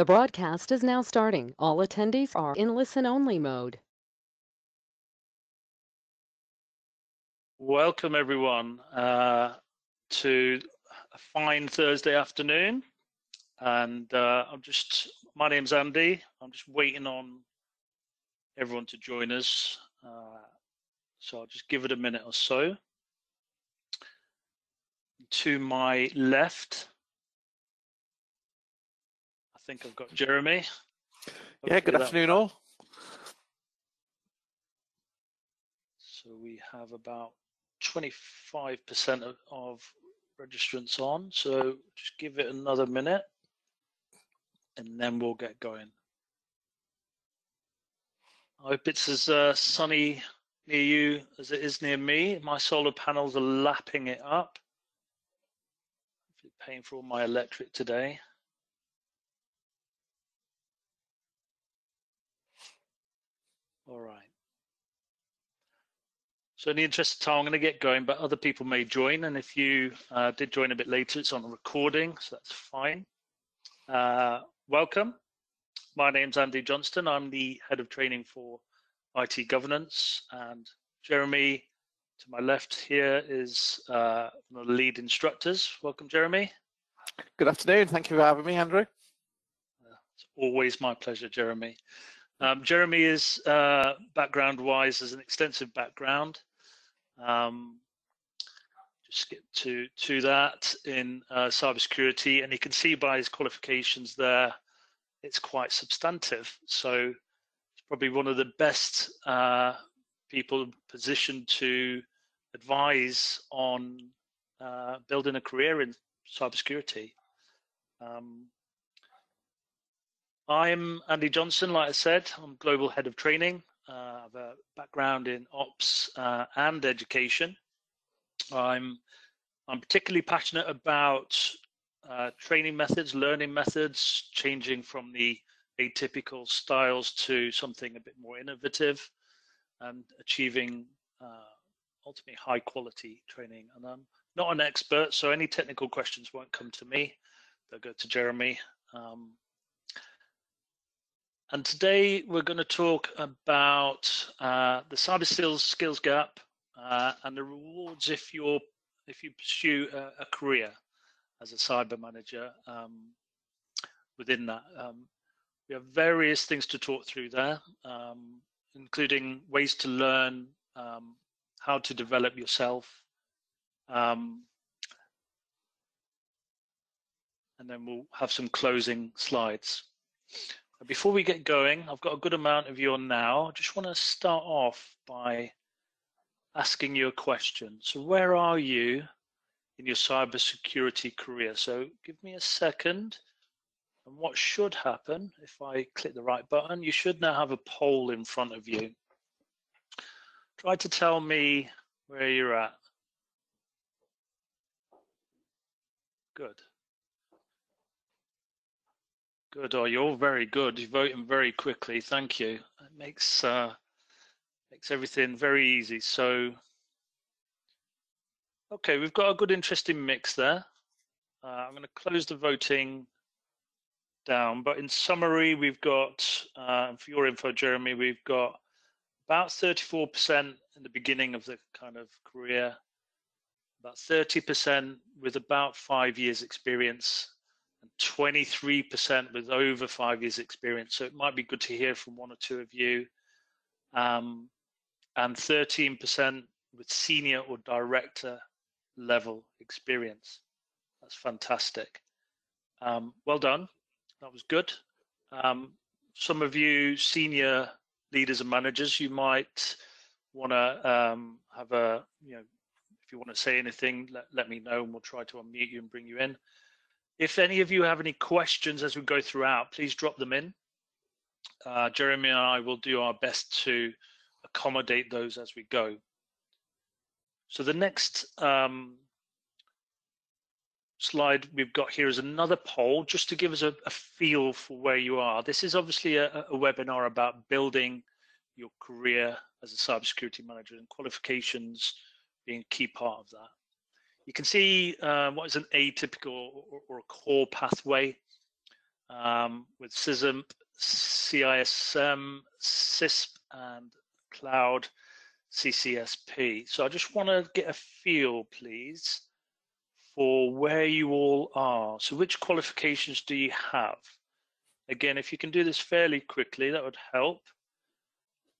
The broadcast is now starting. All attendees are in listen-only mode. Welcome everyone to a fine Thursday afternoon, and my name's Andy. I'm just waiting on everyone to join us, so I'll just give it a minute or so. To my left, I think I've got Jeremy. Yeah, good afternoon all. So we have about 25% of registrants on, so just give it another minute and then we'll get going. I hope it's as sunny near you as it is near me. My solar panels are lapping it up. Paying for all my electric today. All right. So in the interest of time, I'm going to get going, but other people may join. And if you did join a bit later, it's on a recording, so that's fine. Welcome. My name's Andy Johnston. I'm the head of training for IT governance, and Jeremy to my left here is one of the lead instructors. Welcome, Jeremy. Good afternoon. Thank you for having me, Andrew. It's always my pleasure, Jeremy. Jeremy is background-wise has an extensive background. Just get to that in cybersecurity, and you can see by his qualifications there, it's quite substantive. So it's probably one of the best people positioned to advise on building a career in cybersecurity. I'm Andy Johnson, like I said. I'm Global Head of Training. I have a background in ops and education. I'm particularly passionate about training methods, learning methods, changing from the atypical styles to something a bit more innovative and achieving ultimately high quality training. And I'm not an expert, so any technical questions won't come to me. They'll go to Jeremy. And today we're going to talk about the cyber skills gap and the rewards if you pursue a career as a cyber manager within that. We have various things to talk through there, including ways to learn, how to develop yourself, and then we'll have some closing slides. Before we get going, I've got a good amount of you on now. I just want to start off by asking you a question. So where are you in your cybersecurity career? So give me a second. And what should happen if I click the right button, you should now have a poll in front of you. Try to tell me where you're at. Good. Good. Oh, you're all very good. You're voting very quickly. Thank you. It makes everything very easy. So, okay, we've got a good, interesting mix there. I'm going to close the voting down, but in summary, we've got, for your info, Jeremy, we've got about 34% in the beginning of the kind of career, about 30% with about 5 years experience, and 23% with over 5 years experience. So it might be good to hear from one or two of you. And 13% with senior or director level experience. That's fantastic. Well done. That was good. Some of you senior leaders and managers, you might want to have a, if you want to say anything, let me know and we'll try to unmute you and bring you in. If any of you have any questions as we go throughout, please drop them in. Jeremy and I will do our best to accommodate those as we go. So the next slide we've got here is another poll just to give us a feel for where you are. This is obviously a webinar about building your career as a cybersecurity manager, and qualifications being a key part of that. You can see what is an atypical or a core pathway. with CISM, CISM, CISP, and Cloud CCSP. So I just want to get a feel, please, for where you all are. So which qualifications do you have? Again, if you can do this fairly quickly, that would help.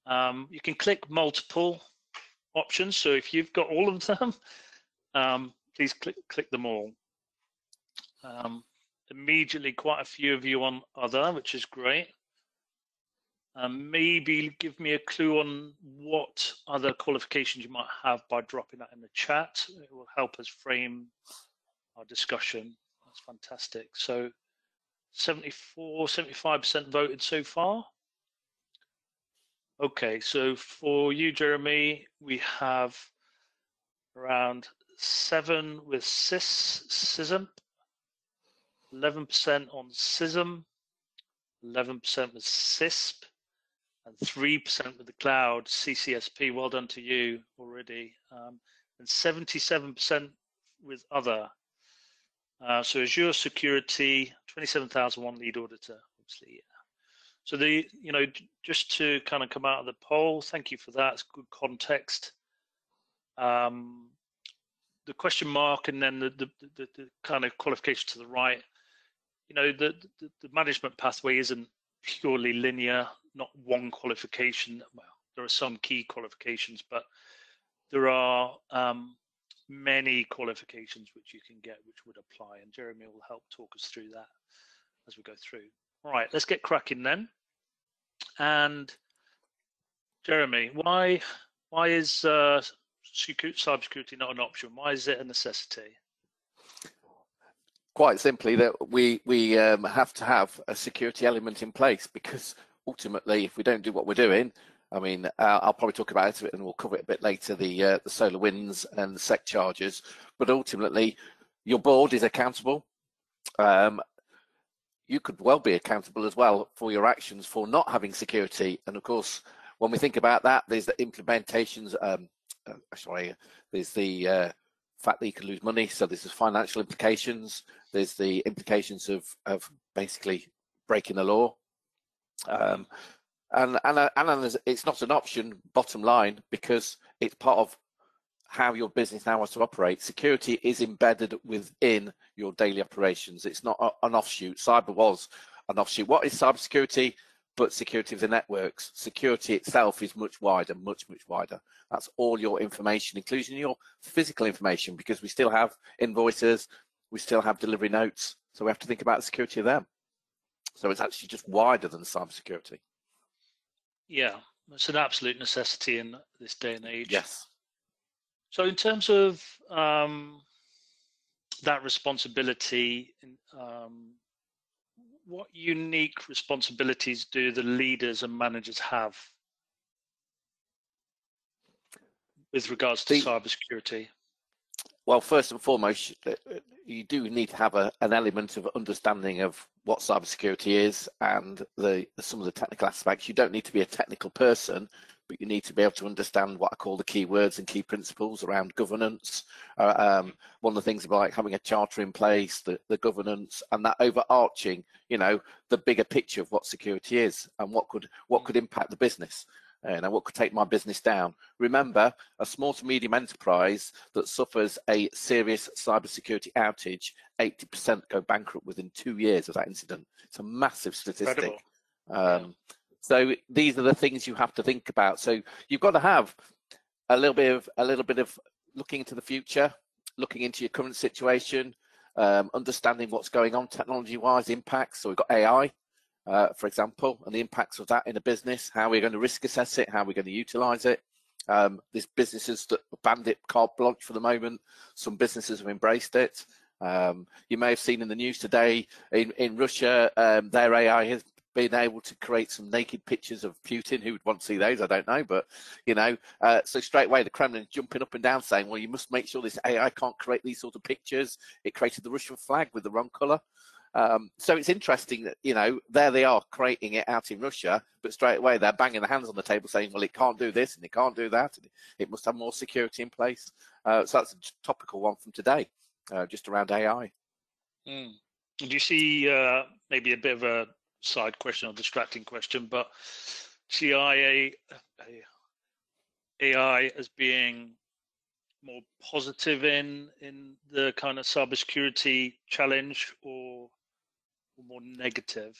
You can click multiple options. So if you've got all of them, please click them all. Immediately, quite a few of you on other, which is great. Maybe give me a clue on what other qualifications you might have by dropping that in the chat. It will help us frame our discussion. That's fantastic. So 75% voted so far. Okay, so for you, Jeremy, we have around 7 with CISM, 11% on CISM, 11% with CISP, and 3% with the cloud CCSP. Well done to you already. And 77% with other. So Azure Security, 27,001 lead auditor, obviously. Yeah. So just to kind of come out of the poll, thank you for that. It's good context. The question mark and then the kind of qualification to the right. The management pathway isn't purely linear, not one qualification. Well, there are some key qualifications, but there are many qualifications which you can get which would apply, and Jeremy will help talk us through that as we go through. All right, let's get cracking then. And Jeremy, why is cybersecurity not an option? Why is it a necessity? Quite simply, that we have to have a security element in place, because ultimately, if we don't do what we're doing, I mean, I'll probably talk about it and we'll cover it a bit later, the solar winds and the SEC charges, but ultimately your board is accountable. You could well be accountable as well for your actions for not having security. And of course, when we think about that, there's the implementations, there's the fact that you can lose money, so there's the financial implications, there's the implications of basically breaking the law. And it's not an option, bottom line, because it's part of how your business now has to operate. Security is embedded within your daily operations. It's not an offshoot. Cyber was an offshoot. What is cybersecurity? But security of the networks. Security itself is much wider, much wider. That's all your information, including your physical information, because we still have invoices, we still have delivery notes, so we have to think about the security of them. So it's actually just wider than cybersecurity. Yeah, it's an absolute necessity in this day and age. Yes. So in terms of that responsibility, what unique responsibilities do the leaders and managers have with regards to cybersecurity? Well, first and foremost, you do need to have an element of understanding of what cybersecurity is and some of the technical aspects. You don't need to be a technical person, but you need to be able to understand what I call the key words and key principles around governance. One of the things about having a charter in place, the governance, and that overarching, the bigger picture of what security is and what could impact the business. What could take my business down. Remember, a small to medium enterprise that suffers a serious cybersecurity outage, 80% go bankrupt within 2 years of that incident. It's a massive statistic. So these are the things you have to think about. So you've got to have a little bit of looking into the future, looking into your current situation, understanding what's going on technology-wise, impacts. So we've got AI. For example, and the impacts of that in a business, how we're going to risk assess it, how we're going to utilize it. There's businesses that banned it carte blanche for the moment. Some businesses have embraced it. You may have seen in the news today in Russia, their AI has been able to create some naked pictures of Putin. Who would want to see those? I don't know, but so straight away the Kremlin jumping up and down saying, well, you must make sure this AI can't create these sort of pictures. It created the Russian flag with the wrong color. So it's interesting that, there they are creating it out in Russia, but straight away they're banging their hands on the table saying, well, it can't do this and it can't do that, and it must have more security in place. So that's a topical one from today, just around AI. Do you see maybe a bit of a side question or distracting question, but see AI as being more positive in the kind of cybersecurity challenge, or more negative?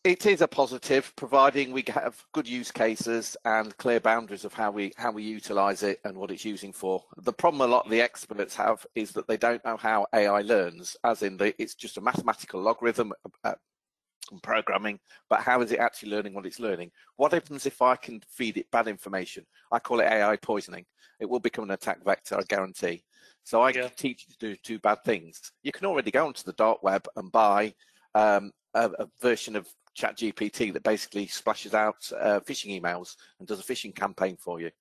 It is a positive, providing we have good use cases and clear boundaries of how we utilize it and what it's using for. The problem a lot of the experts have is that they don't know how AI learns, as in it's just a mathematical logarithm programming, but how is it actually learning what it's learning? What happens if I can feed it bad information? I call it AI poisoning. It will become an attack vector, I guarantee. So I can teach you to do bad things. You can already go onto the dark web and buy a version of ChatGPT that basically splashes out phishing emails and does a phishing campaign for you.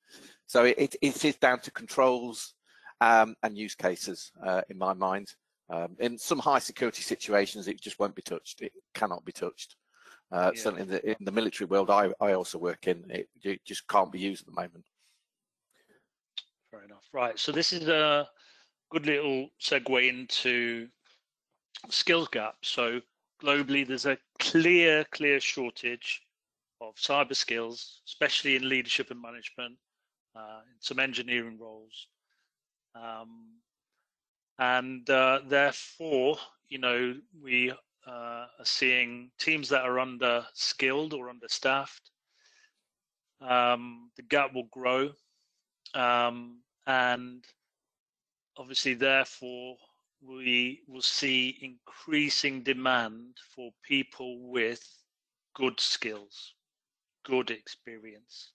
So it is down to controls and use cases, in my mind. In some high security situations, it just won't be touched. It cannot be touched. Certainly in the military world I also work in, it just can't be used at the moment. Fair enough. Right. So this is a good little segue into skills gap. So globally, there's a clear shortage of cyber skills, especially in leadership and management, in some engineering roles. Therefore, we are seeing teams that are under-skilled or understaffed. The gap will grow, and obviously, therefore, we will see increasing demand for people with good skills, good experience.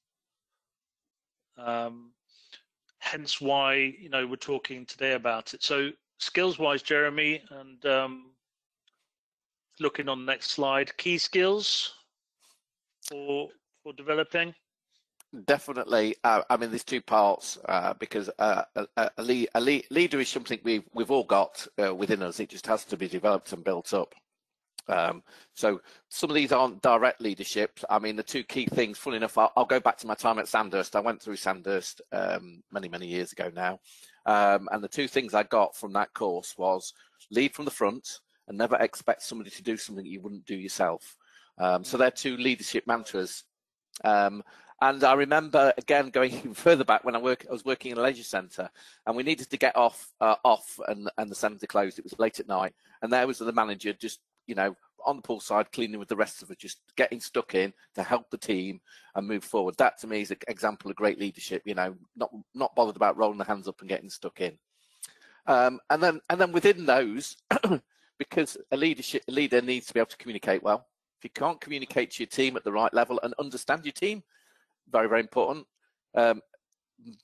Hence why, we're talking today about it. So skills-wise, Jeremy, and looking on the next slide, key skills for developing. Definitely. I mean, there's two parts, because a leader is something we've all got within us. It just has to be developed and built up. So some of these aren't direct leadership. I mean, the two key things, funny enough, I'll go back to my time at Sandhurst. I went through Sandhurst many years ago now. And the two things I got from that course was lead from the front and never expect somebody to do something you wouldn't do yourself. So they're two leadership mantras. And I remember, again, going even further back when I was working in a leisure centre, and we needed to get off, and the centre closed. It was late at night, and there was the manager just, on the poolside, cleaning with the rest of us, just getting stuck in to help the team and move forward. That, to me, is an example of great leadership. Not bothered about rolling the hands up and getting stuck in. And then within those, because a leader needs to be able to communicate well. If you can't communicate to your team at the right level and understand your team, very important.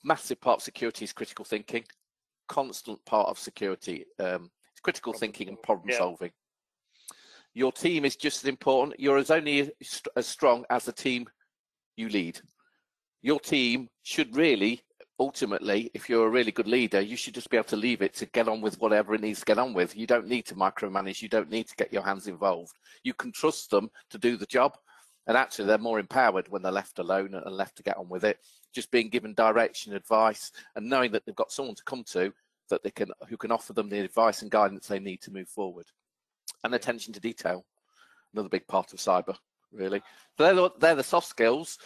Massive part of security is critical thinking. Constant part of security is critical thinking and problem solving. Your team is just as important. You're only as strong as the team you lead. Your team should really, ultimately, if you're a really good leader, you should just be able to leave it to get on with whatever it needs to get on with. You don't need to micromanage. You don't need to get your hands involved. You can trust them to do the job. And actually, they're more empowered when they're left alone and left to get on with it. Just being given direction, advice, and knowing that they've got someone to come to who can offer them the advice and guidance they need to move forward. And attention to detail, another big part of cyber, really. So they're the soft skills.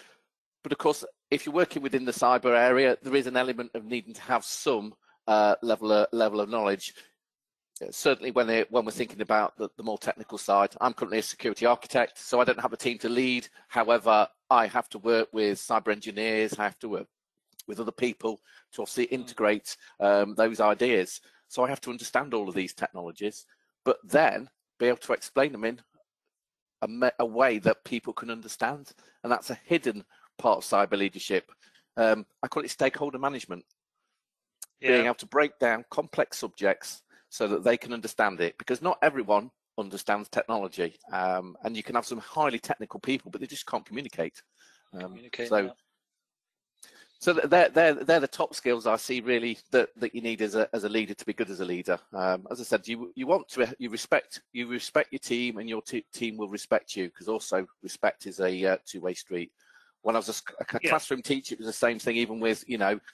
But of course, if you're working within the cyber area, there is an element of needing to have some level of knowledge. Certainly when we're thinking about the more technical side. I'm currently a security architect, so I don't have a team to lead. However, I have to work with cyber engineers. I have to work with other people to obviously integrate those ideas. So I have to understand all of these technologies, but then be able to explain them in a way that people can understand. And that's a hidden part of cyber leadership. I call it stakeholder management. Being able to break down complex subjects so that they can understand it, because not everyone understands technology, and you can have some highly technical people, but they just can't communicate. So they're the top skills I see really that you need as a leader to be good as a leader. As I said, you respect your team, and your team will respect you, because also respect is a two-way street. When I was a classroom teacher, it was the same thing, even with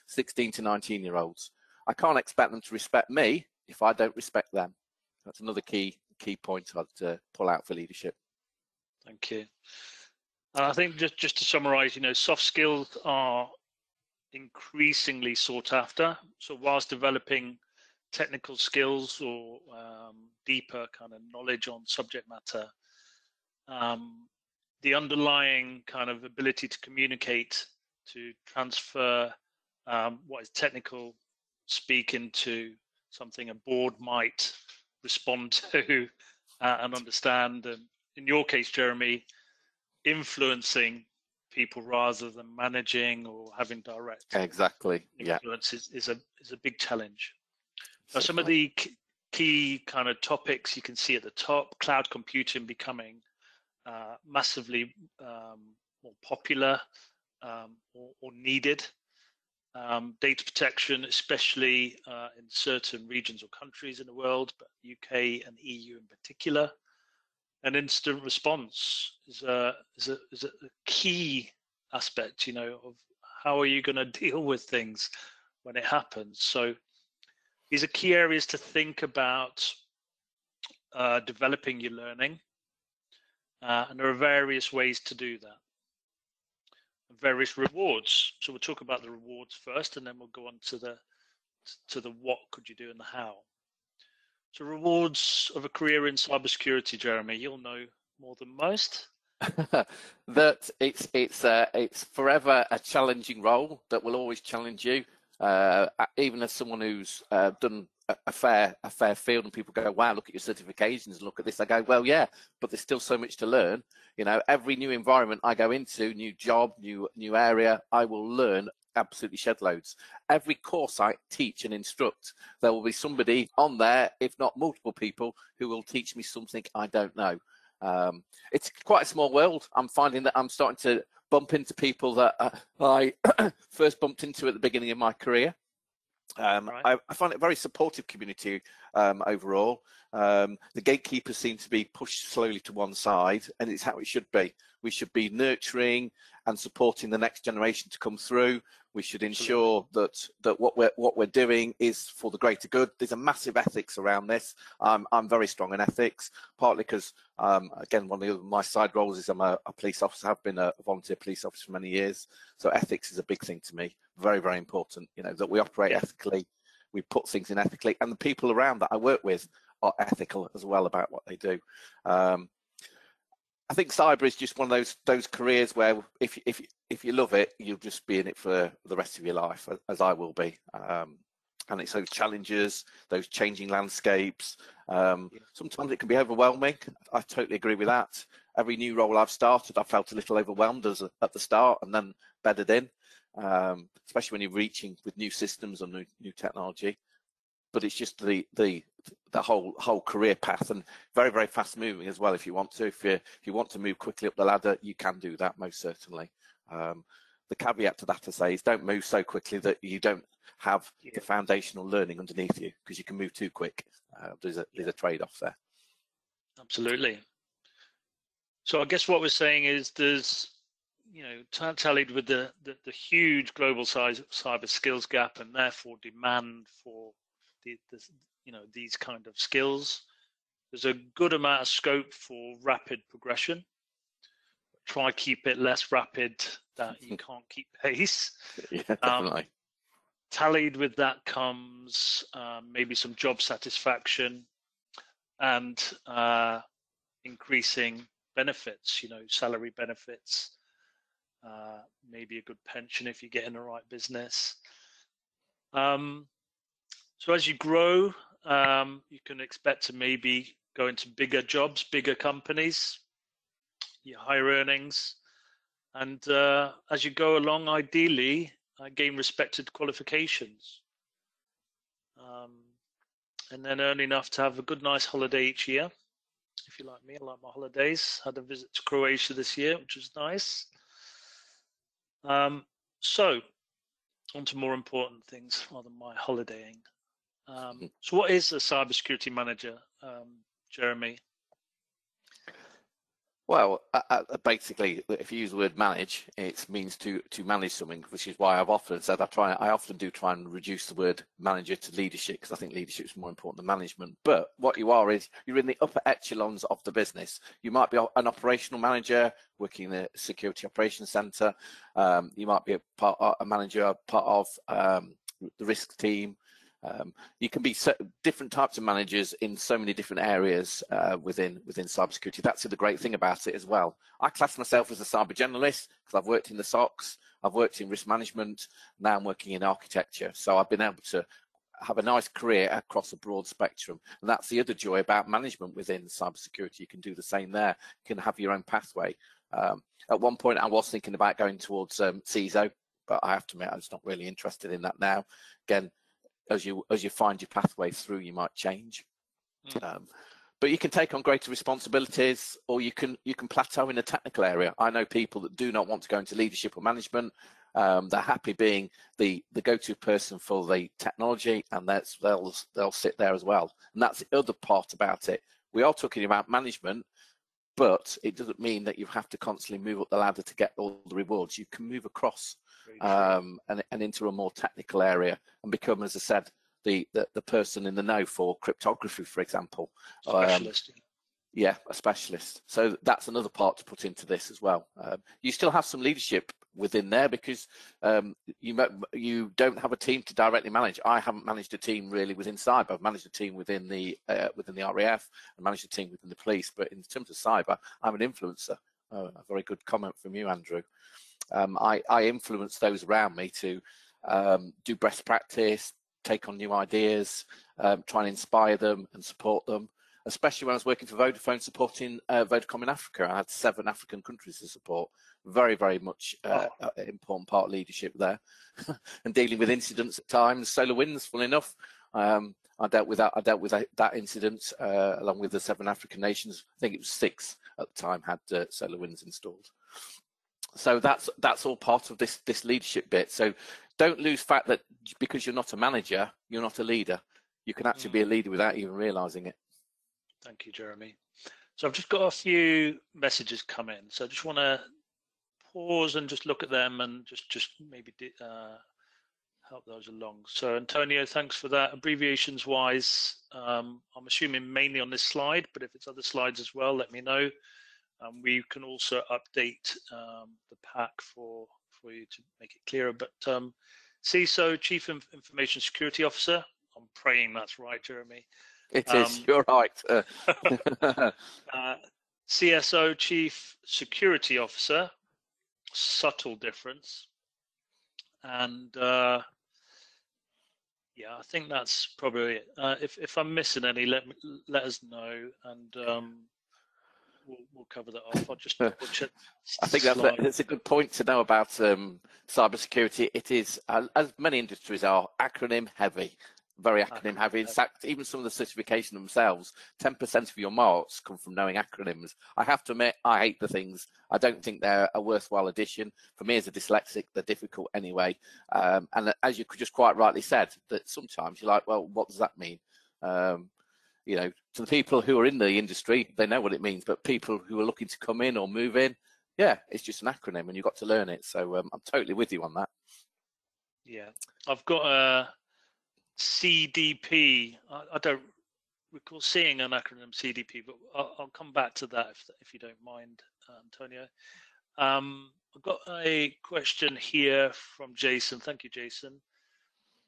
16 to 19-year-olds. I can't expect them to respect me if I don't respect them. That's another key key point I'd pull out for leadership. Thank you. I think just to summarize, soft skills are increasingly sought after. So whilst developing technical skills or deeper kind of knowledge on subject matter, the underlying kind of ability to communicate, to transfer what is technical speak into something a board might respond to and understand. And in your case, Jeremy, influencing people rather than managing or having direct influence is a big challenge. Now, some of the key kind of topics you can see at the top: cloud computing becoming massively more popular or needed. Data protection, especially in certain regions or countries in the world, but UK and EU in particular. And instant response is a key aspect, of how are you going to deal with things when it happens. So these are key areas to think about developing your learning, and there are various ways to do that. Various rewards. So we'll talk about the rewards first, and then we'll go on to the what could you do and the how. So rewards of a career in cybersecurity, Jeremy, you'll know more than most. That it's forever a challenging role that will always challenge you. Even as someone who's done a fair field, and people go, wow, look at your certifications, look at this. I go, well, yeah, but there's still so much to learn. Every new environment I go into, new job, new area, I will learn absolutely shed loads. Every course I teach and instruct, there will be somebody on there, if not multiple people, who will teach me something I don't know. It's quite a small world. I'm finding that I'm starting to bump into people that I first bumped into at the beginning of my career. I find it a very supportive community overall. The gatekeepers seem to be pushed slowly to one side, and it's how it should be. We should be nurturing and supporting the next generation to come through. We should ensure that what we're doing is for the greater good. There's a massive ethics around this. I'm very strong in ethics, partly because again, one of my side roles is I'm a police officer. I've been a volunteer police officer for many years, so ethics is a big thing to me. Very, very important. That we operate ethically, we put things in ethically, and the people around that I work with are ethical as well about what they do. I think cyber is just one of those careers where if you love it, you'll just be in it for the rest of your life, as I will be. And it's those challenges, those changing landscapes. Sometimes it can be overwhelming. I totally agree with that. Every new role I've started, I felt a little overwhelmed at the start, and then bedded in. Especially when you're reaching with new systems and new technology. But it's just the whole career path, and very, very fast moving as well. If you want to move quickly up the ladder, you can do that, most certainly. The caveat to that, I say, is don't move so quickly that you don't have the foundational learning underneath you, because you can move too quick. There's a trade-off there. Absolutely. So I guess what we're saying is there's, tallied with the huge global cyber skills gap, and therefore demand for these kind of skills. There's a good amount of scope for rapid progression. Try keep it less rapid that you can't keep pace. Yeah, definitely. Tallied with that comes maybe some job satisfaction and increasing benefits, salary benefits, maybe a good pension if you get in the right business. So as you grow, you can expect to maybe go into bigger jobs, bigger companies, higher earnings. And as you go along, ideally, gain respected qualifications. And then earn enough to have a good, nice holiday each year. If you like me, I like my holidays. Had a visit to Croatia this year, which was nice. So on to more important things rather than my holidaying. So what is a cybersecurity manager, Jeremy? Well, basically, if you use the word manage, it means to manage something, which is why I've often said I often do try and reduce the word manager to leadership, because I think leadership is more important than management. But what you are is you're in the upper echelons of the business. You might be an operational manager working in a security operations center. You might be a manager, part of the risk team. You can be different types of managers in so many different areas within cybersecurity. That's the great thing about it as well. I class myself as a cyber generalist because I've worked in the SOCs, I've worked in risk management, now I'm working in architecture. So I've been able to have a nice career across a broad spectrum. And that's the other joy about management within cybersecurity. You can do the same there. You can have your own pathway. At one point, I was thinking about going towards CISO, but I have to admit, I'm just not really interested in that now. Again, as you find your pathway through, you might change. But you can take on greater responsibilities, or you can plateau in a technical area. I know people that do not want to go into leadership or management. They're happy being the go-to person for the technology, and they'll sit there as well. And that's the other part about it. We are talking about management, but it doesn't mean that you have to constantly move up the ladder to get all the rewards. You can move across and into a more technical area and become, as I said, the person in the know for cryptography, for example. Specialist. Yeah, a specialist. So that's another part to put into this as well. You still have some leadership within there because you don't have a team to directly manage. I haven't managed a team really within cyber. I've managed a team within the RAF and managed a team within the police. But in terms of cyber, I'm an influencer. A very good comment from you, Andrew. I influence those around me to do best practice, take on new ideas, try and inspire them and support them. Especially when I was working for Vodafone, supporting Vodacom in Africa. I had 7 African countries to support. Very, very much important part of leadership there. And dealing with incidents at times. SolarWinds, funnily enough, I dealt with that incident along with the 7 African nations. I think it was 6 at the time had SolarWinds installed. So that's all part of this leadership bit. So don't lose fact that because you're not a manager, you're not a leader. You can actually be a leader without even realizing it. Thank you, Jeremy. So I've just got a few messages come in. So I just want to pause and just look at them and just maybe help those along. So Antonio, thanks for that. Abbreviations wise, I'm assuming mainly on this slide, but if it's other slides as well, let me know. We can also update the pack for you to make it clearer. But CISO, Chief Information Security Officer, I'm praying that's right, Jeremy. It is, you're right. CSO, Chief Security Officer, subtle difference. And yeah, I think that's probably it. If I'm missing any, let us know, and we'll cover that off. I'll just double check. I think that's a good point to know about cybersecurity. It is, as many industries are, acronym heavy. Very acronym heavy. In fact, even some of the certification themselves, 10% of your marks come from knowing acronyms. I have to admit, I hate the things. I don't think they're a worthwhile addition. For me as a dyslexic, they're difficult anyway. And as you just quite rightly said, that sometimes you're like, well, what does that mean? You know, to the people who are in the industry, they know what it means. But people who are looking to come in or move in, yeah, it's just an acronym and you've got to learn it. So I'm totally with you on that. Yeah, I've got a CDP. I don't recall seeing an acronym CDP, but I'll come back to that if you don't mind, Antonio. I've got a question here from Jason. Thank you, Jason.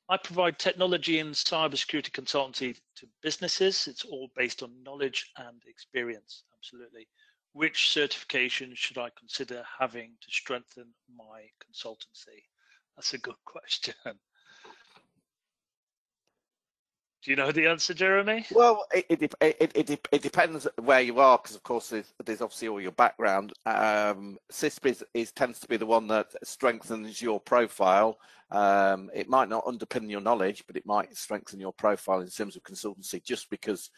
I provide technology and cybersecurity consultancy to businesses. It's all based on knowledge and experience. Absolutely. Which certification should I consider having to strengthen my consultancy? That's a good question. Do you know the answer, Jeremy? Well, it depends where you are, because of course there's obviously all your background. CISP tends to be the one that strengthens your profile. It might not underpin your knowledge, but it might strengthen your profile in terms of consultancy, just because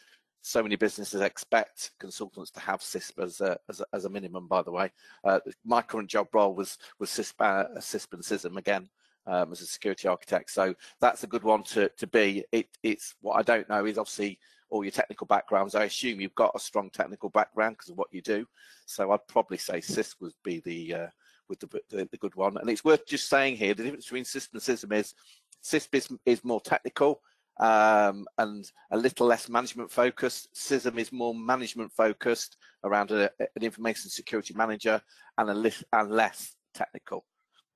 so many businesses expect consultants to have CISP as a minimum. By the way, my current job role was CISP and CISM again. As a security architect, so that's a good one to be. It's what I don't know is obviously all your technical backgrounds. I assume you've got a strong technical background because of what you do. So I'd probably say SIS would be the good one. And it's worth just saying here, the difference between SISP and CISM is CISP is more technical and a little less management focused. CISM is more management focused around an information security manager and less technical.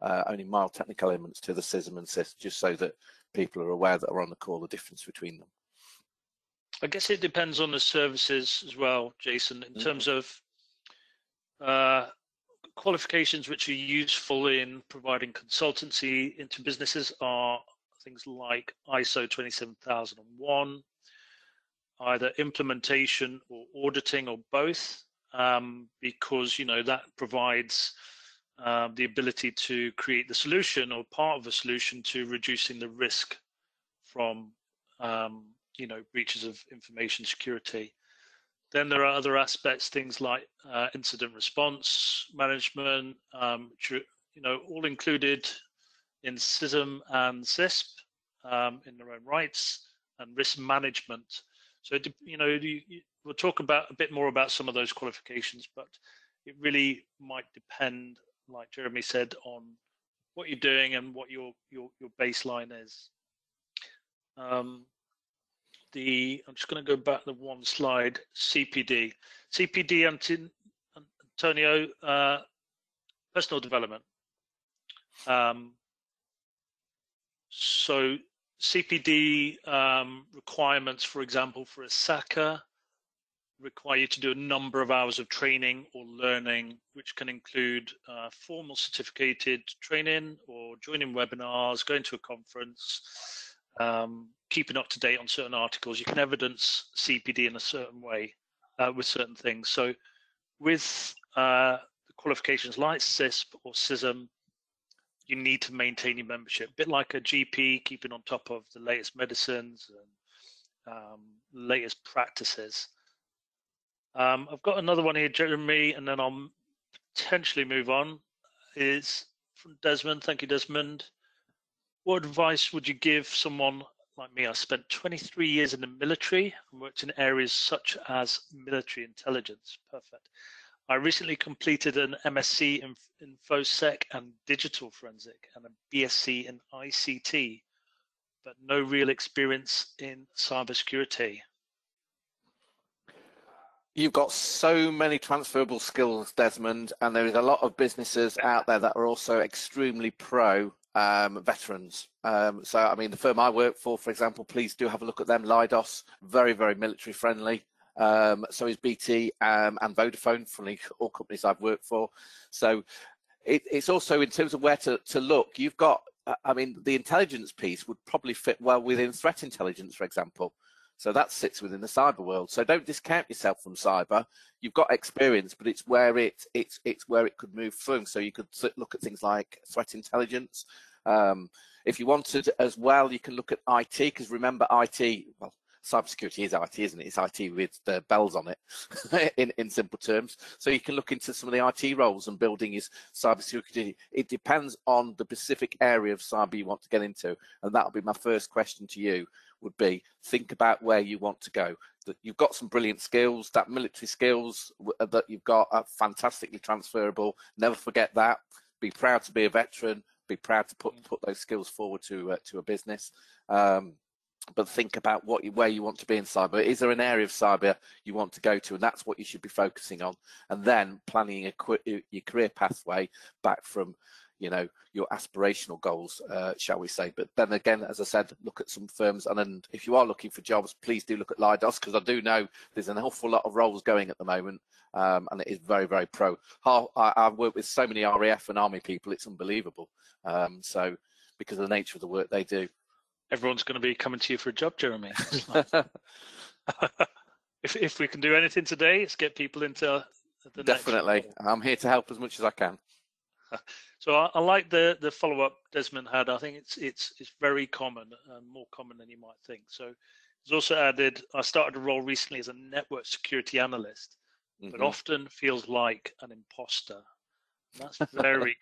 Only mild technical elements to the CISM and CISP, just so that people are aware that are on the call the difference between them. I guess it depends on the services as well, Jason, in terms of qualifications which are useful in providing consultancy into businesses are things like ISO 27001, either implementation or auditing or both, because that provides the ability to create the solution or part of a solution to reducing the risk from breaches of information security. Then there are other aspects, things like incident response management, which are all included in CISM and CISP in their own rights, and risk management. So we'll talk about a bit more about some of those qualifications, but it really might depend, like Jeremy said, on what you're doing and what your baseline is. I'm just going to go back to one slide. CPD, Antonio, personal development. So CPD requirements, for example, for a SACA, require you to do a number of hours of training or learning, which can include formal certificated training or joining webinars, going to a conference, keeping up to date on certain articles. You can evidence CPD in a certain way with certain things. So with the qualifications like CISP or CISM, you need to maintain your membership, a bit like a GP, keeping on top of the latest medicines and latest practices. I've got another one here, Jeremy, and then I'll potentially move on. Is from Desmond. Thank you, Desmond. What advice would you give someone like me? I spent 23 years in the military and worked in areas such as military intelligence. Perfect. I recently completed an MSc in InfoSec and digital forensic and a BSc in ICT, but no real experience in cybersecurity. You've got so many transferable skills, Desmond, and there is a lot of businesses out there that are also extremely pro veterans. So, I mean, the firm I work for example, please do have a look at them. Leidos, very, very military friendly. So is BT and Vodafone, from all companies I've worked for. So it's also in terms of where to look. You've got, I mean, the intelligence piece would probably fit well within threat intelligence, for example. So that sits within the cyber world. So don't discount yourself from cyber. You've got experience, but it's where it's where it could move through. So you could look at things like threat intelligence. If you wanted as well, you can look at IT, because remember, IT, well, cybersecurity is IT, isn't it? It's IT with the bells on it, in simple terms. So you can look into some of the IT roles and building his cybersecurity. It depends on the specific area of cyber you want to get into, and that'll be my first question to you. Would be, think about where you want to go. That you've got some brilliant skills, that military skills that you've got are fantastically transferable. Never forget that. Be proud to be a veteran. Be proud to put those skills forward to a business. But think about where you want to be in cyber. Is there an area of cyber you want to go to? And that's what you should be focusing on. And then planning your career pathway back from, your aspirational goals, shall we say. But then again, as I said, look at some firms. And then if you are looking for jobs, please do look at Leidos, because I do know there's an awful lot of roles going at the moment. And it is very, very pro. I've worked with so many RAF and Army people, it's unbelievable. So because of the nature of the work they do. Everyone's going to be coming to you for a job, Jeremy. If we can do anything today, it's get people into the Definitely. next I'm here to help as much as I can. So I like the follow-up Desmond had. I think it's very common, more common than you might think. So he's also added, I started a role recently as a network security analyst, but often feels like an imposter. And that's very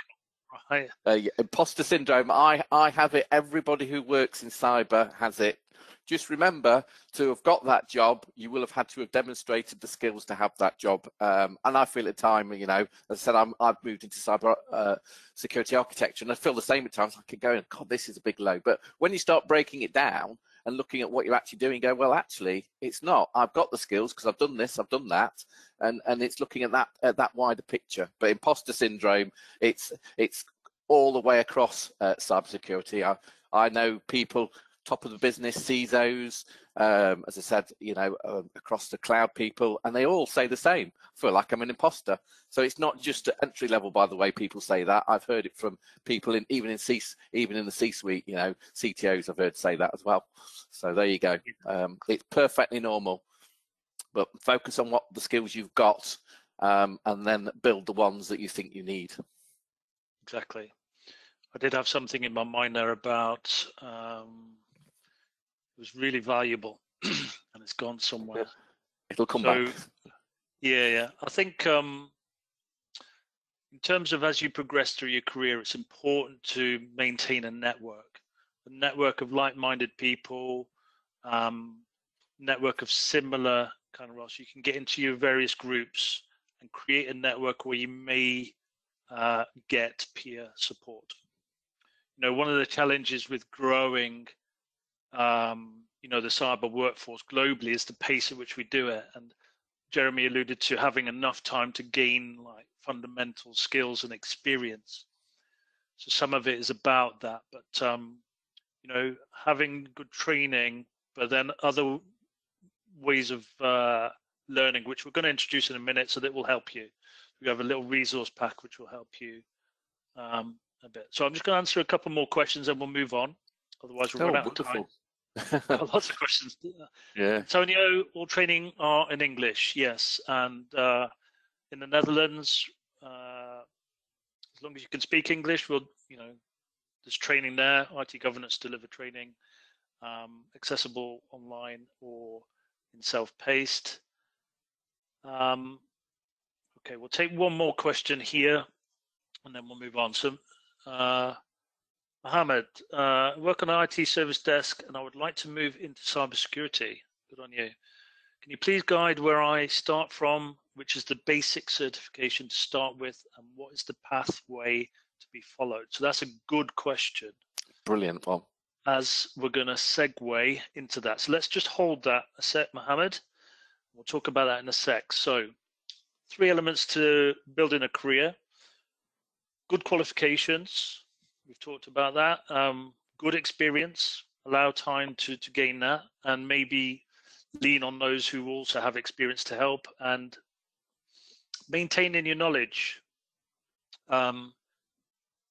Right. Imposter syndrome. I have it. Everybody who works in cyber has it. Just remember, to have got that job, you will have had to have demonstrated the skills to have that job. And I feel at time, you know, as I said, I've moved into cyber security architecture, and I feel the same at times. I can go, God, this is a big load. But when you start breaking it down and looking at what you're actually doing, go, well, actually, it's not. I've got the skills because I've done this, I've done that, and it's looking at that wider picture. But imposter syndrome, it's all the way across cybersecurity. I know people top of the business, CISOs, as I said, you know, across the cloud people, and they all say the same. I feel like I'm an imposter. So it's not just at entry level, by the way, people say that. I've heard it from people even in the C-suite, you know, CTOs I've heard say that as well. So there you go. It's perfectly normal, but focus on what the skills you've got, and then build the ones that you think you need. Exactly. I did have something in my mind there about it was really valuable and it's gone somewhere. It'll come back. Yeah. I think in terms of as you progress through your career, it's important to maintain a network of like-minded people, network of similar kind of roles. You can get into your various groups and create a network where you may get peer support. You know, one of the challenges with growing you know, the cyber workforce globally is the pace at which we do it. And Jeremy alluded to having enough time to gain like fundamental skills and experience. So some of it is about that, but you know, having good training, but then other ways of learning, which we're going to introduce in a minute, so that will help you. We have a little resource pack which will help you a bit. So I'm just going to answer a couple more questions and we'll move on. Otherwise, we'll run out of time. Got lots of questions. Yeah. Antonio, all training are in English, yes. And in the Netherlands, as long as you can speak English, we'll, you know, there's training there. IT governance deliver training, accessible online or in self-paced. Okay, we'll take one more question here, and then we'll move on. So, Mohammed, work on an IT service desk, and I would like to move into cybersecurity. Good on you. Can you please guide where I start from, which is the basic certification to start with, and what is the pathway to be followed? So that's a good question. Brilliant one. As we're going to segue into that. So let's just hold that a sec, Mohammed. We'll talk about that in a sec. So 3 elements to building a career. Good qualifications. We've talked about that. Good experience, allow time to gain that, and maybe lean on those who also have experience to help, and maintaining your knowledge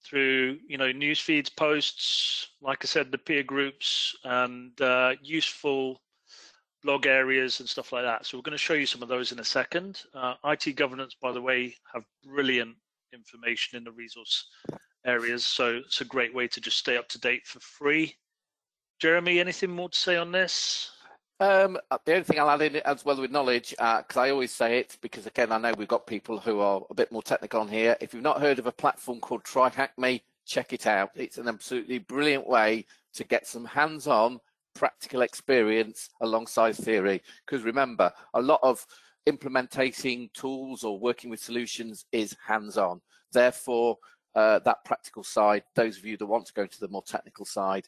through, you know, news feeds, posts, like I said, the peer groups, and useful blog areas and stuff like that. So we're going to show you some of those in a second. IT governance, by the way, have brilliant information in the resource areas, so it's a great way to just stay up to date for free. Jeremy, anything more to say on this? The only thing I'll add in as well with knowledge, because I always say it, because again, I know we've got people who are a bit more technical on here. If you've not heard of a platform called TryHackMe, check it out. It's an absolutely brilliant way to get some hands-on practical experience alongside theory. Because remember, a lot of implementing tools or working with solutions is hands-on. Therefore, that practical side, those of you that want to go to the more technical side,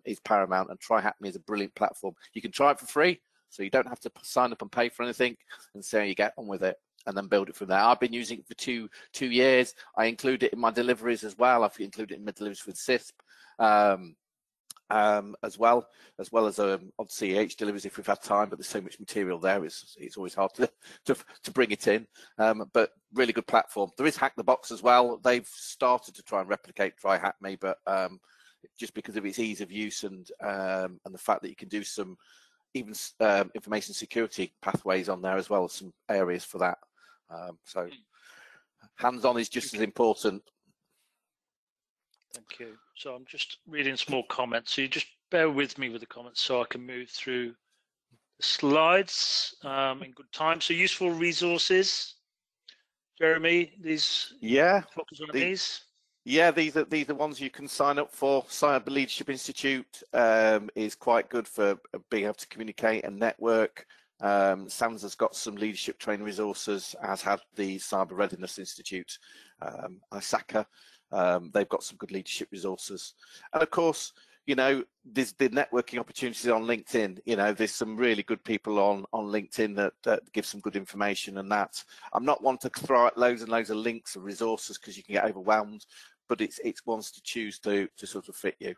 is paramount, and TryHackMe is a brilliant platform. You can try it for free, so you don't have to sign up and pay for anything, and see how you get on with it, and then build it from there. I've been using it for two years. I include it in my deliveries as well. I've included it in my deliveries with CISP. As well as on CEH deliveries if we've had time, but there's so much material there, it's always hard to bring it in, but really good platform. There is Hack the Box as well. They've started to try and replicate TryHackMe, but just because of its ease of use and the fact that you can do some even information security pathways on there as well as some areas for that, so hands-on is just as important. Thank you. So I'm just reading small comments. So you just bear with me with the comments so I can move through the slides in good time. So useful resources. Jeremy, these focus on these. Yeah, these are ones you can sign up for. Cyber Leadership Institute is quite good for being able to communicate and network. SANS has got some leadership training resources, as had the Cyber Readiness Institute, ISACA. They've got some good leadership resources. And of course, you know, there's the networking opportunities on LinkedIn. You know, there's some really good people on LinkedIn that give some good information and that. I'm not one to throw out loads and loads of links and resources because you can get overwhelmed, but it's ones to choose to sort of fit you.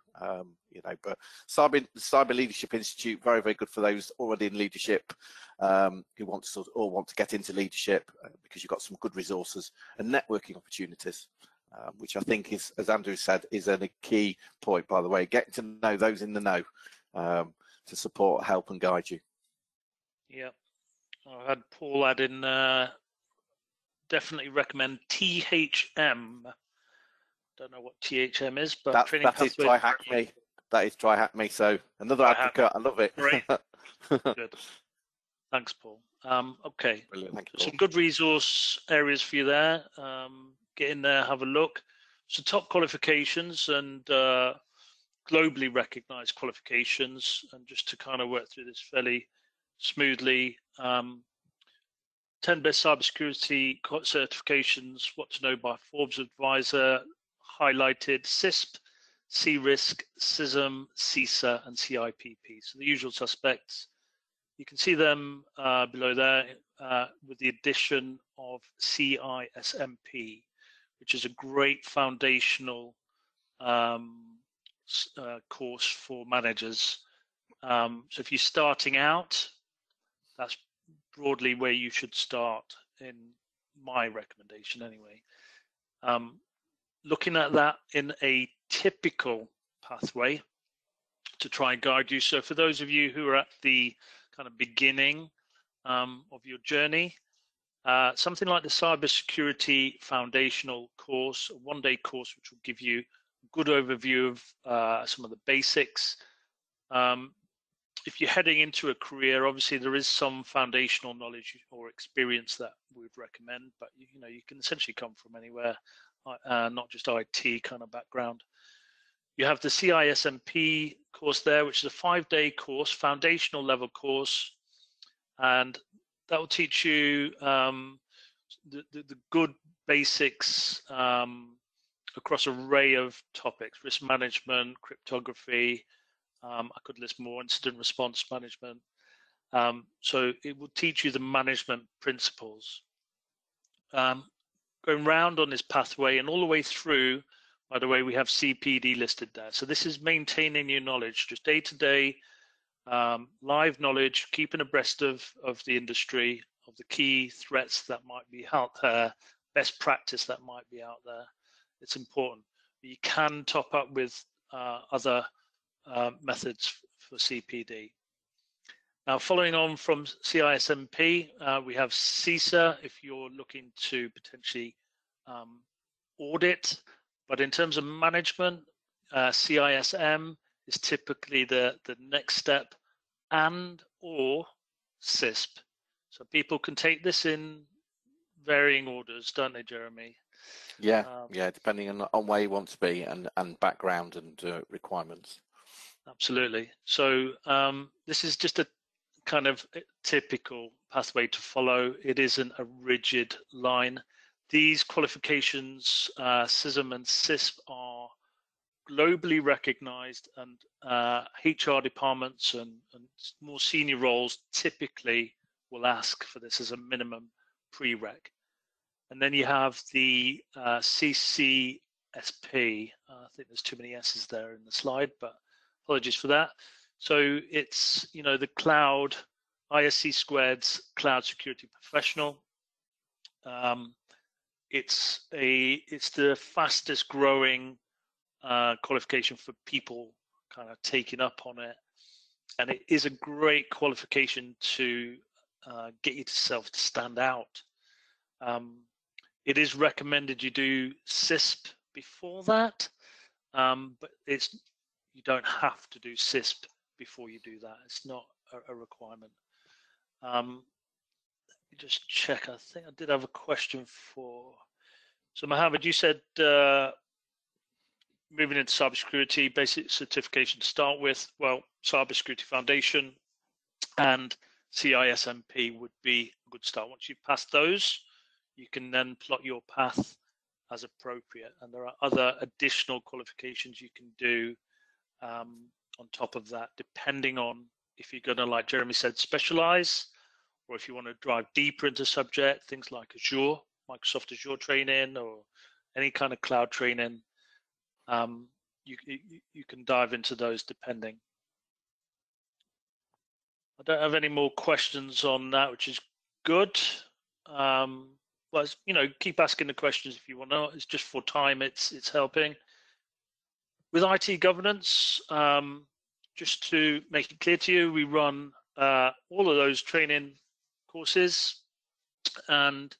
You know, but Cyber Leadership Institute, very, very good for those already in leadership, who want to want to get into leadership, because you've got some good resources and networking opportunities. Which I think is, as Andrew said, is a key point, by the way, getting to know those in the know, to support, help and guide you. Yeah, I had Paul add in, definitely recommend THM. Don't know what THM is, but that is Try Hack Me. That is Try Hack Me. So another advocate, I love it. Great. Good. Thanks, Paul. Okay, Brilliant. Thank you, Paul. Paul. Some good resource areas for you there. Get in there, have a look. So top qualifications and globally recognized qualifications, and just to kind of work through this fairly smoothly. 10 best cybersecurity certifications, what to know by Forbes Advisor, highlighted CISP, CRISC, CISM, CISA, and CIPP. So the usual suspects. You can see them below there with the addition of CISMP, which is a great foundational course for managers. So if you're starting out, that's broadly where you should start, in my recommendation anyway. Looking at that in a typical pathway to try and guide you. So for those of you who are at the kind of beginning of your journey, something like the Cybersecurity Foundational course, a one-day course, which will give you a good overview of some of the basics. If you're heading into a career, obviously there is some foundational knowledge or experience that we would recommend, but you know, you can essentially come from anywhere, not just IT kind of background. You have the CISMP course there, which is a 5-day course, foundational level course, and that will teach you the good basics across an array of topics: risk management, cryptography. I could list more, incident response management. So it will teach you the management principles. Going round on this pathway and all the way through, by the way, we have CPD listed there. So this is maintaining your knowledge, just day-to-day live knowledge, keeping abreast of the industry, of the key threats that might be out there, best practice that might be out there. It's important. You can top up with other methods for CPD. Now, following on from CISMP, we have CISA if you're looking to potentially audit. But in terms of management, CISM is typically the next step, and or CISP. So people can take this in varying orders, don't they, Jeremy? Yeah, yeah, depending on where you want to be and background and requirements. Absolutely. So this is just a kind of typical pathway to follow. It isn't a rigid line. These qualifications, CISM and CISP, are globally recognized, and HR departments and more senior roles typically will ask for this as a minimum prereq. And then you have the CCSP. I think there's too many S's there in the slide, but apologies for that. So it's, you know, the cloud, ISC squared's cloud security professional. It's the fastest growing qualification for people kind of taking up on it, and it is a great qualification to get yourself to stand out. It is recommended you do CISP before that, but you don't have to do CISP before you do that. It's not a requirement. Just check. I think I did have a question for. So Mohammed, you said moving into cybersecurity, basic certification to start with. Well, Cybersecurity Foundation and CISMP would be a good start. Once you've passed those, you can then plot your path as appropriate. And there are other additional qualifications you can do on top of that, depending on if you're going to, like Jeremy said, specialize, or if you want to drive deeper into subject, things like Azure, Microsoft Azure training, or any kind of cloud training. You can dive into those depending. I don't have any more questions on that, which is good. Well, you know, keep asking the questions if you want to. It's just for time. It's helping. With IT governance, just to make it clear to you, we run all of those training courses, and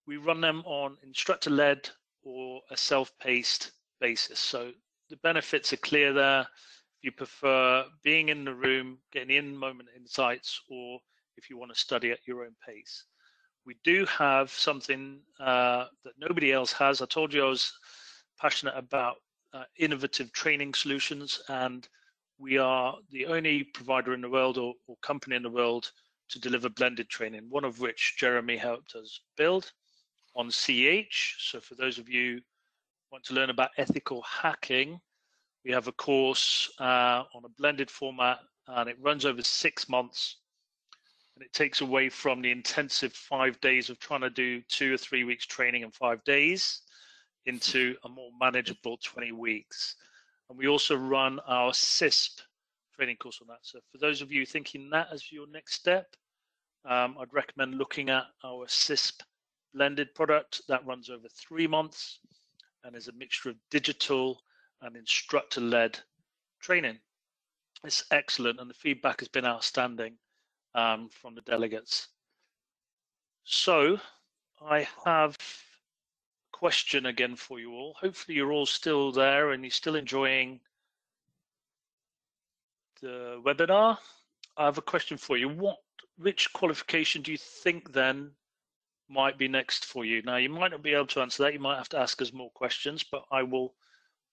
we run them on instructor-led or a self-paced basis. So the benefits are clear there. If you prefer being in the room, getting in-moment insights, or if you want to study at your own pace. We do have something that nobody else has. I told you I was passionate about innovative training solutions, and we are the only provider in the world or company in the world to deliver blended training, one of which Jeremy helped us build on CH. So for those of you who want to learn about ethical hacking, we have a course on a blended format, and it runs over 6 months. And it takes away from the intensive 5 days of trying to do 2 or 3 weeks training in 5 days into a more manageable 20 weeks. And we also run our CISP training course on that. So for those of you thinking that as your next step, I'd recommend looking at our CISP blended product that runs over 3 months and is a mixture of digital and instructor-led training. It's excellent, and the feedback has been outstanding from the delegates. So I have a question again for you all. Hopefully you're all still there and you're still enjoying the webinar. I have a question for you. Which qualification do you think then might be next for you? Now, you might not be able to answer that. You might have to ask us more questions, but I will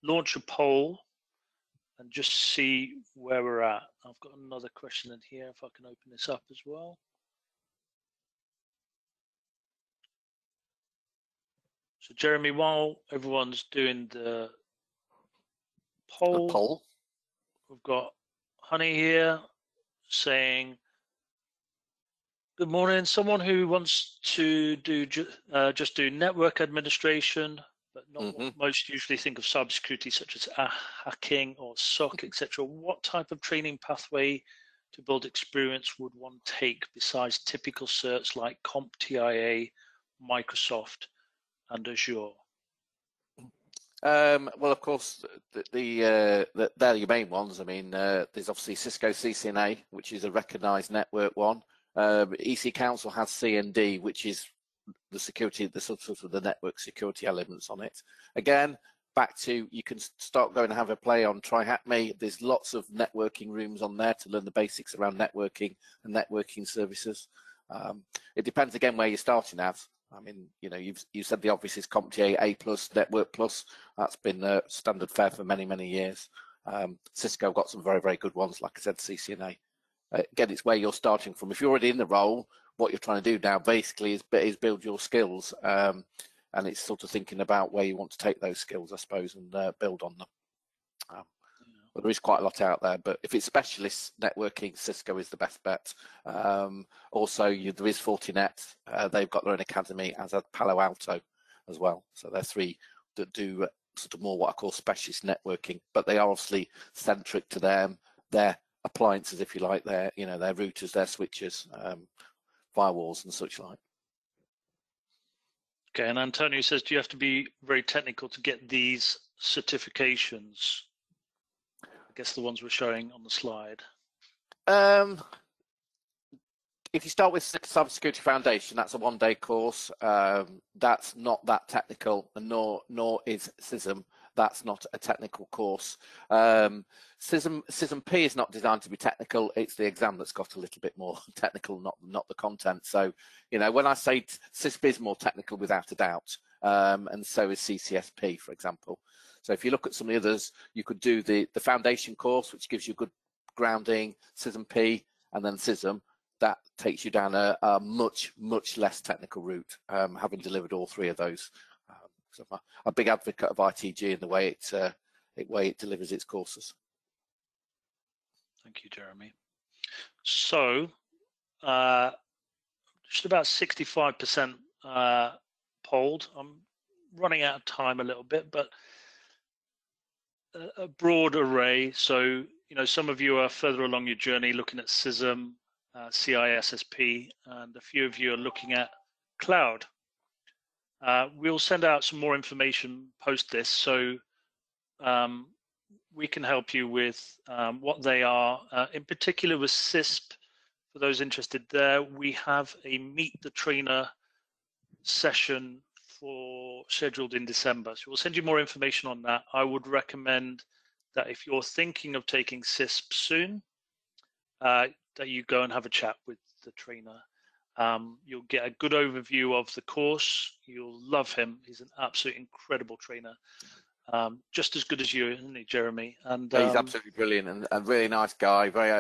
launch a poll and just see where we're at. I've got another question in here, if I can open this up as well. So Jeremy, while everyone's doing the poll, we've got Honey here saying, good morning, someone who wants to do just do network administration, but not what most usually think of cybersecurity, such as hacking or SOC, etc. What type of training pathway to build experience would one take besides typical certs like CompTIA, Microsoft, and Azure? Well, of course, they're your main ones. I mean, there's obviously Cisco CCNA, which is a recognised network one. EC Council has CND, which is the security, the sort of the network security elements on it. Again, back to, you can start going and have a play on TryHackMe. There's lots of networking rooms on there to learn the basics around networking and networking services. It depends again where you're starting at. I mean, you know, you said the obvious is CompTIA A+, Network Plus. That's been standard fare for many, many years. Cisco got some very, very good ones, like I said, CCNA. Again, it's where you're starting from. If you're already in the role, what you're trying to do now basically is build your skills, and it's sort of thinking about where you want to take those skills, I suppose, and build on them. But there is quite a lot out there, but if it's specialist networking, Cisco is the best bet. Also, there is Fortinet. They've got their own academy, as at Palo Alto as well. So they're three that do sort of more what I call specialist networking, but they are obviously centric to their appliances, if you like, their routers, their switches, firewalls, and such like. Okay, and Antonio says, do you have to be very technical to get these certifications? I guess the ones we're showing on the slide. If you start with Cybersecurity Foundation, that's a one-day course. That's not that technical, and nor is CISM. That's not a technical course. CISM P is not designed to be technical. It's the exam that's got a little bit more technical, not the content. So, you know, when I say CISP is more technical, without a doubt, and so is CCSP, for example. So if you look at some of the others, you could do the foundation course, which gives you good grounding, CISM-P, and then CISM. That takes you down a much less technical route, having delivered all three of those. So I'm a big advocate of ITG and the way it delivers its courses. Thank you, Jeremy. So just about 65% polled. I'm running out of time a little bit, but a broad array. So, some of you are further along your journey looking at CISM, CISSP, and a few of you are looking at cloud. We'll send out some more information post this, so we can help you with what they are. In particular with CISP, for those interested there, we have a Meet the Trainer session scheduled in December. So we'll send you more information on that. I would recommend that if you're thinking of taking CISP soon, that you go and have a chat with the trainer. You'll get a good overview of the course. You'll love him. He's an absolutely incredible trainer. Just as good as you, isn't he, Jeremy? And he's absolutely brilliant and a really nice guy, very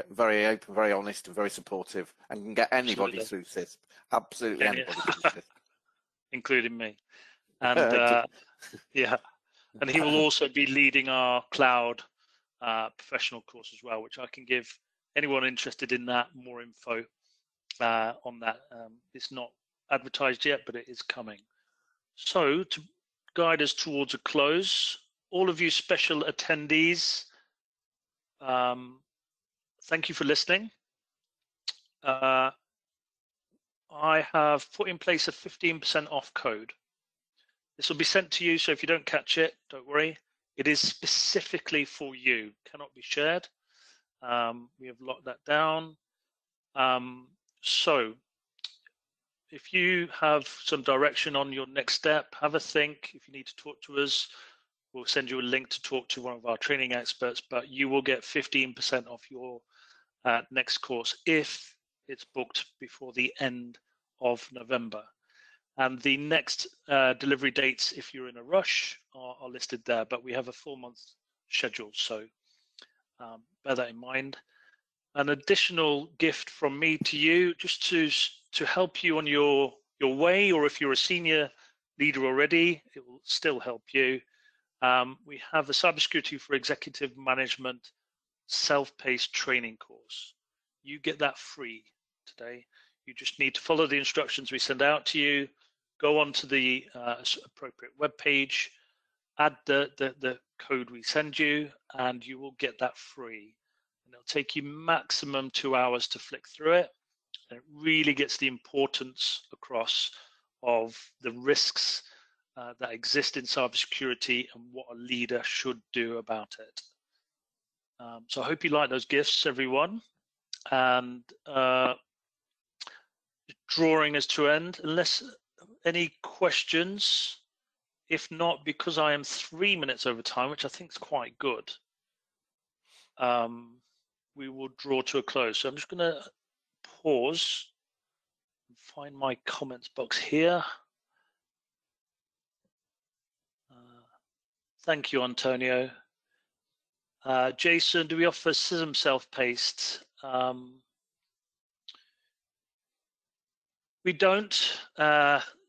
open, very honest, and very supportive, and can get anybody through CISP. Absolutely anybody through CISP. Including me. And yeah, and he will also be leading our cloud professional course as well, which I can give anyone interested in that more info on that. It's not advertised yet, but it is coming. So to guide us towards a close, all of you special attendees, thank you for listening. I have put in place a 15% off code. This will be sent to you, so if you don't catch it, don't worry. It is specifically for you, cannot be shared. We have locked that down. So if you have some direction on your next step, have a think. If you need to talk to us, we'll send you a link to talk to one of our training experts, but you will get 15% off your next course if it's booked before the end of November. And the next delivery dates, if you're in a rush, are listed there, but we have a 4-month schedule, so bear that in mind. An additional gift from me to you, just to help you on your way, or if you're a senior leader already, it will still help you. We have a Cybersecurity for Executive Management self-paced training course. You get that free today. You just need to follow the instructions we send out to you, go onto the appropriate web page, add the code we send you, and you will get that free. And it'll take you maximum 2 hours to flick through it. And it really gets the importance across of the risks that exist in cybersecurity and what a leader should do about it. So I hope you like those gifts, everyone. And drawing us to end, unless any questions. If not, because I am 3 minutes over time, which I think is quite good, we will draw to a close. So I'm just going to pause and find my comments box here. Thank you, Antonio. Jason, do we offer CISM self-paced? We don't.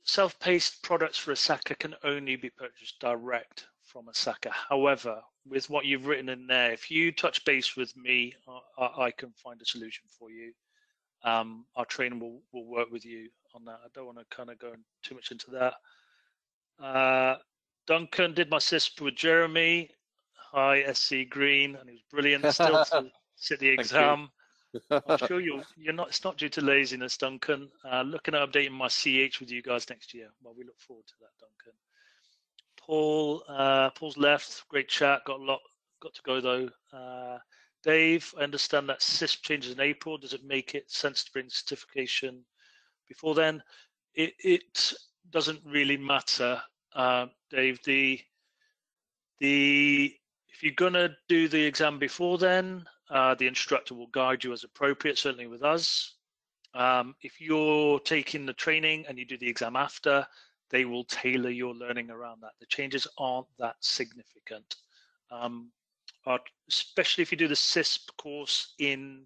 Self-paced products for Asaka can only be purchased direct from Asaka. However, with what you've written in there, if you touch base with me, I can find a solution for you. Our trainer will work with you on that. I don't want to kind of go too much into that. Duncan did my CISP with Jeremy. Hi, SC Green, and he was brilliant. Still to sit the exam. I'm sure you're not. It's not due to laziness, Duncan. Looking at updating my CH with you guys next year. Well, we look forward to that, Duncan. Paul's left. Great chat. Got to go though. Dave, I understand that CISP changes in April. Does it make it sense to bring certification before then? It doesn't really matter, Dave. If you're gonna do the exam before then, the instructor will guide you as appropriate, certainly with us. If you're taking the training and you do the exam after, they will tailor your learning around that. The changes aren't that significant. Especially if you do the CISP course in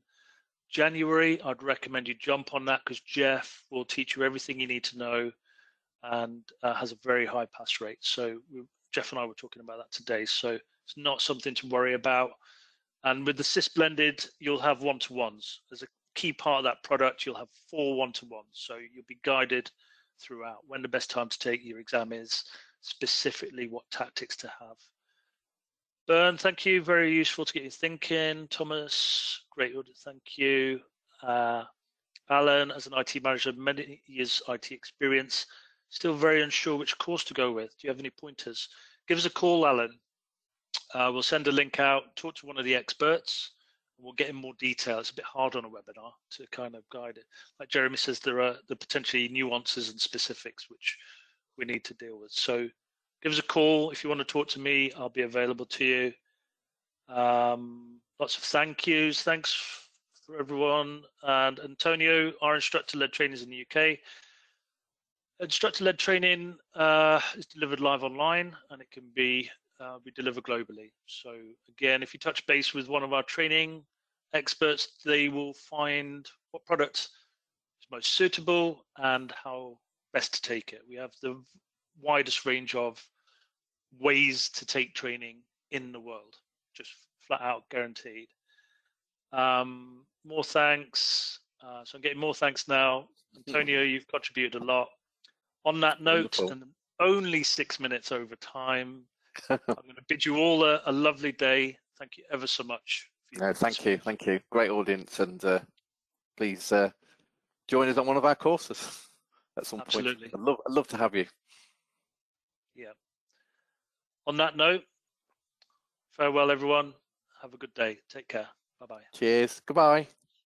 January, I'd recommend you jump on that, because Jeff will teach you everything you need to know, and has a very high pass rate. So Jeff and I were talking about that today. So it's not something to worry about. And with the CISP blended, you'll have one-to-ones. As a key part of that product, you'll have 4 one-to-ones. So you'll be guided throughout when the best time to take your exam is, specifically what tactics to have. Bern, thank you. Very useful to get you thinking. Thomas, great order. Thank you. Alan, as an IT manager, many years IT experience, still very unsure which course to go with. Do you have any pointers? Give us a call, Alan. We'll send a link out, talk to one of the experts, and we'll get in more detail. It's a bit hard on a webinar to kind of guide it. Like Jeremy says, there are the potentially nuances and specifics which we need to deal with. So give us a call. If you want to talk to me, I'll be available to you. Lots of thank yous. Thanks for everyone. And Antonio, our instructor-led trainers in the UK. Instructor-led training is delivered live online, and it can be we deliver globally. So again, if you touch base with one of our training experts, they will find what product is most suitable and how best to take it. We have the widest range of ways to take training in the world, just flat out guaranteed. More thanks. So I'm getting more thanks now. Antonio, you've contributed a lot. On that note, Wonderful. and only 6 minutes over time, I'm going to bid you all a lovely day. Thank you ever so much. No, thank you. Thank you. Great audience. And please join us on one of our courses at some Absolutely. point. I'd love to have you. Yeah. On that note, farewell, everyone. Have a good day. Take care. Bye-bye. Cheers. Goodbye.